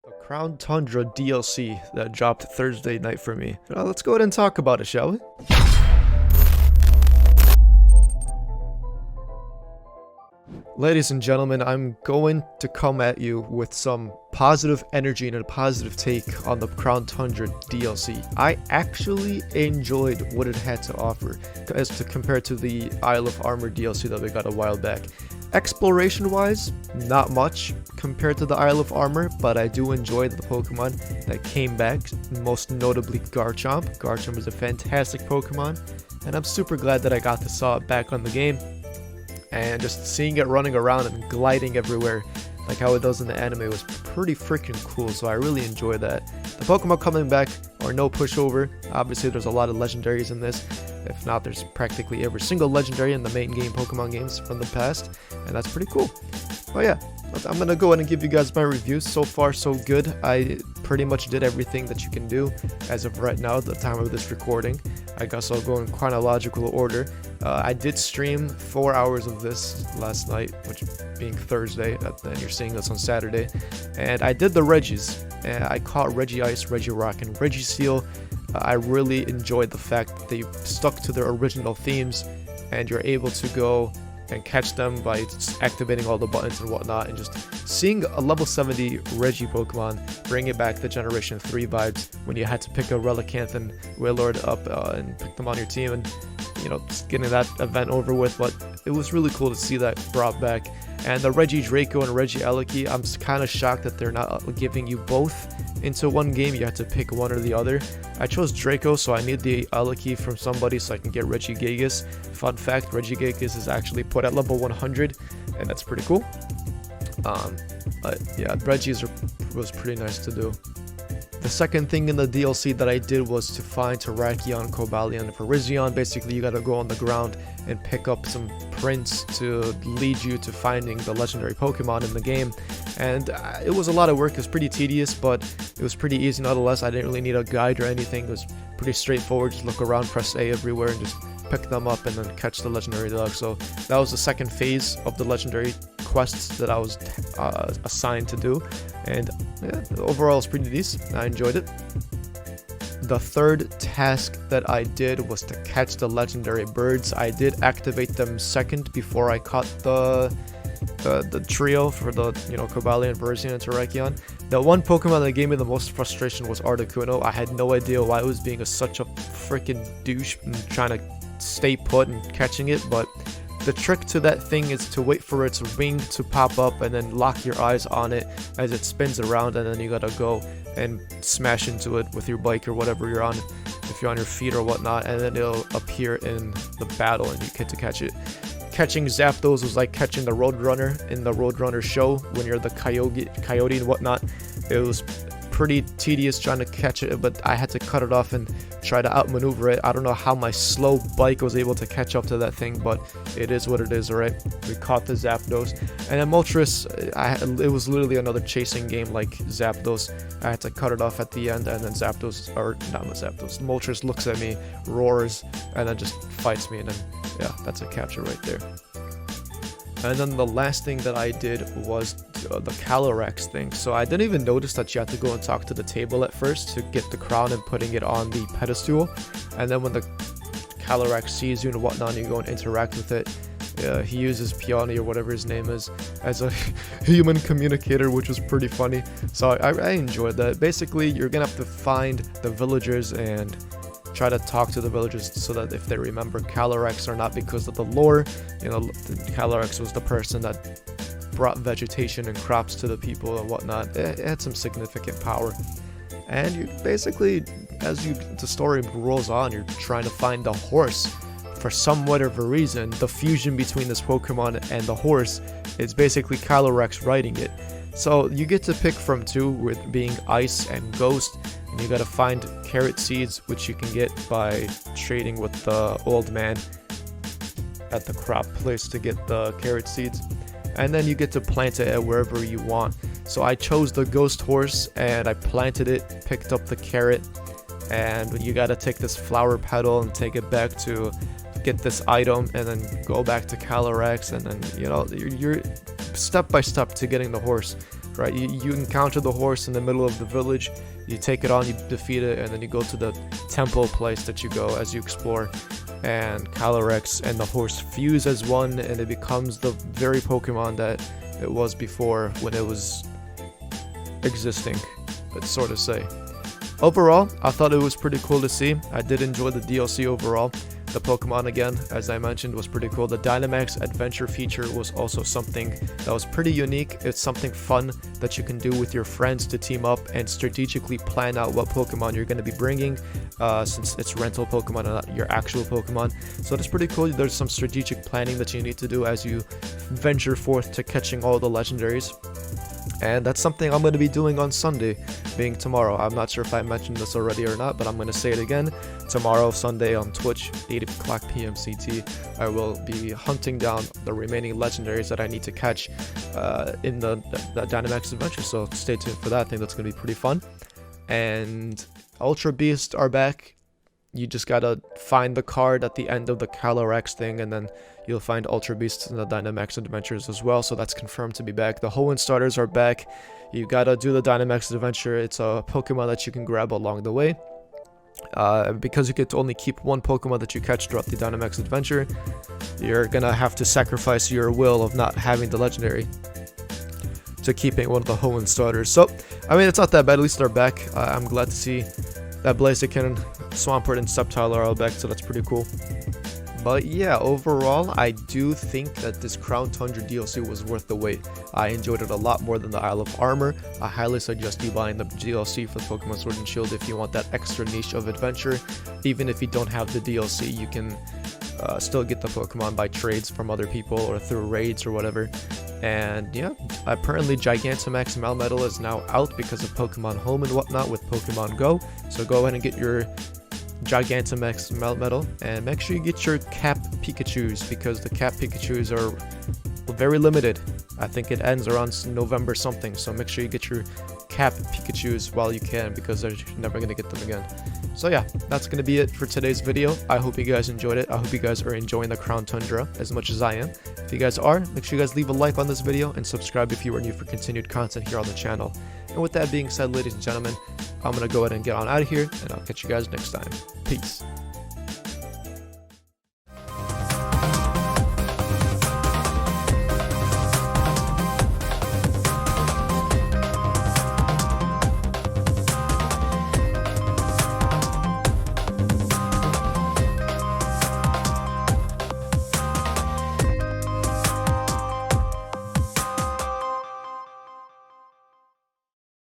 The Crown Tundra DLC that dropped Thursday night for me. Let's go ahead and talk about it, shall we? Ladies and gentlemen, I'm going to come at you with some positive energy and a positive take on the Crown Tundra DLC. I actually enjoyed what it had to offer as to compare to the Isle of Armor DLC that we got a while back. Exploration wise, not much compared to the Isle of Armor, but I do enjoy the Pokemon that came back, most notably Garchomp. Garchomp is a fantastic Pokemon, and I'm super glad that I got to saw it back on the game. And just seeing it running around and gliding everywhere like how it does in the anime was pretty freaking cool, so I really enjoyed that. The Pokemon coming back are no pushover. Obviously there's a lot of legendaries in this. If not, there's practically every single legendary in the main game Pokemon games from the past, and that's pretty cool. But yeah, I'm gonna go ahead and give you guys my reviews. So far so good. I pretty much did everything that you can do as of right now at the time of this recording. I guess I'll go in chronological order. I did stream 4 hours of this last night, which being Thursday, and you're seeing this on Saturday. And I did the Regis. I caught Regice, Regirock, and Registeel. I really enjoyed the fact that they stuck to their original themes, and you're able to go and catch them by just activating all the buttons and whatnot, and just seeing a level 70 Regi Pokemon bring it back the Generation 3 vibes when you had to pick a Relicanth and Wailord up and pick them on your team, and you know, just getting that event over with. But it was really cool to see that brought back. And the Regi Draco and Regi Eleki, I'm kind of shocked that they're not giving you both into one game. You have to pick one or the other. I chose Draco, so I need the Eleki from somebody so I can get Regigigas. Fun fact, Regigigas is actually put at level 100, and that's pretty cool. But yeah, Regis was pretty nice to do. The second thing in the DLC that I did was to find Terrakion, Cobalion, and Parisian. Basically, you gotta go on the ground and pick up some prints to lead you to finding the legendary Pokemon in the game. And it was a lot of work. It was pretty tedious, but it was pretty easy nonetheless. I didn't really need a guide or anything. It was pretty straightforward. Just look around, press A everywhere, and just pick them up and then catch the legendary dog. So that was the second phase of the legendary quests that I was assigned to do, and yeah, overall it's pretty decent. I enjoyed it. The third task that I did was to catch the legendary birds. I did activate them second before I caught the trio for the, Cobalion, Parisian, and Terrakion. The one Pokemon that gave me the most frustration was Articuno. I had no idea why it was being such a freaking douche and trying to stay put and catching it, but the trick to that thing is to wait for its wing to pop up and then lock your eyes on it as it spins around, and then you gotta go and smash into it with your bike or whatever you're on, if you're on your feet or whatnot, and then it'll appear in the battle and you get to catch it. Catching Zapdos was like catching the Roadrunner in the Roadrunner show when you're the coyote and whatnot. It was pretty tedious trying to catch it, but I had to cut it off and try to outmaneuver it. I don't know how my slow bike was able to catch up to that thing, but it is what it is, alright? We caught the Zapdos. And then Moltres, it was literally another chasing game like Zapdos. I had to cut it off at the end, and then Moltres looks at me, roars, and then just fights me, and then, yeah, that's a capture right there. And then the last thing that I did was the Calyrex thing. So I didn't even notice that you have to go and talk to the table at first to get the crown and putting it on the pedestal. And then when the Calyrex sees you and whatnot, you go and interact with it. He uses Peony or whatever his name is as a human communicator, which was pretty funny. So I enjoyed that. Basically, you're gonna have to find the villagers and try to talk to the villagers so that if they remember Calyrex or not, because of the lore, Calyrex was the person that brought vegetation and crops to the people and whatnot. It had some significant power. And you basically, as the story rolls on, you're trying to find the horse. For some whatever reason, the fusion between this Pokemon and the horse is basically Calyrex riding it. So you get to pick from two, with being Ice and Ghost, and you gotta find carrot seeds, which you can get by trading with the old man at the crop place to get the carrot seeds, and then you get to plant it at wherever you want. So I chose the Ghost horse and I planted it, picked up the carrot, and you gotta take this flower petal and take it back to get this item, and then go back to Calyrex, and then you're step by step to getting the horse. right? You encounter the horse in the middle of the village, you take it on, you defeat it, and then you go to the temple place that you go as you explore, and Calyrex and the horse fuse as one, and it becomes the very Pokemon that it was before when it was existing, let's sort of say. Overall, I thought it was pretty cool to see. I did enjoy the DLC overall. The Pokemon, again, as I mentioned, was pretty cool. The Dynamax Adventure feature was also something that was pretty unique. It's something fun that you can do with your friends to team up and strategically plan out what Pokemon you're going to be bringing, since it's rental Pokemon and not your actual Pokemon. So that's pretty cool. There's some strategic planning that you need to do as you venture forth to catching all the legendaries. And that's something I'm going to be doing on Sunday, being tomorrow. I'm not sure if I mentioned this already or not, but I'm going to say it again. Tomorrow, Sunday, on Twitch, 8 o'clock p.m. CT, I will be hunting down the remaining legendaries that I need to catch in the Dynamax Adventure. So stay tuned for that. I think that's going to be pretty fun. And Ultra Beasts are back. You just gotta find the card at the end of the Calyrex thing, and then you'll find Ultra Beasts in the Dynamax Adventures as well, so that's confirmed to be back. The Hoenn starters are back. You gotta do the Dynamax Adventure. It's a Pokemon that you can grab along the way. Because you get to only keep one Pokemon that you catch throughout the Dynamax Adventure, you're gonna have to sacrifice your will of not having the legendary to keeping one of the Hoenn starters. So, I mean, it's not that bad. At least they're back. I'm glad to see that Blaziken, Swampert, and Sceptile are all back, so that's pretty cool. But yeah, overall, I do think that this Crown Tundra DLC was worth the wait. I enjoyed it a lot more than the Isle of Armor. I highly suggest you buying the DLC for Pokemon Sword and Shield if you want that extra niche of adventure. Even if you don't have the DLC, you can still get the Pokemon by trades from other people or through raids or whatever. And yeah, apparently Gigantamax Melmetal is now out because of Pokemon Home and whatnot with Pokemon Go. So go ahead and get your Gigantamax Melmetal, and make sure you get your Cap Pikachus, because the Cap Pikachus are very limited. I think it ends around November something, so make sure you get your Cap Pikachus while you can, because they're never going to get them again. So yeah, that's going to be it for today's video. I hope you guys enjoyed it. I hope you guys are enjoying the Crown Tundra as much as I am. If you guys are, make sure you guys leave a like on this video and subscribe if you are new for continued content here on the channel. And with that being said, ladies and gentlemen, I'm going to go ahead and get on out of here, and I'll catch you guys next time. Peace.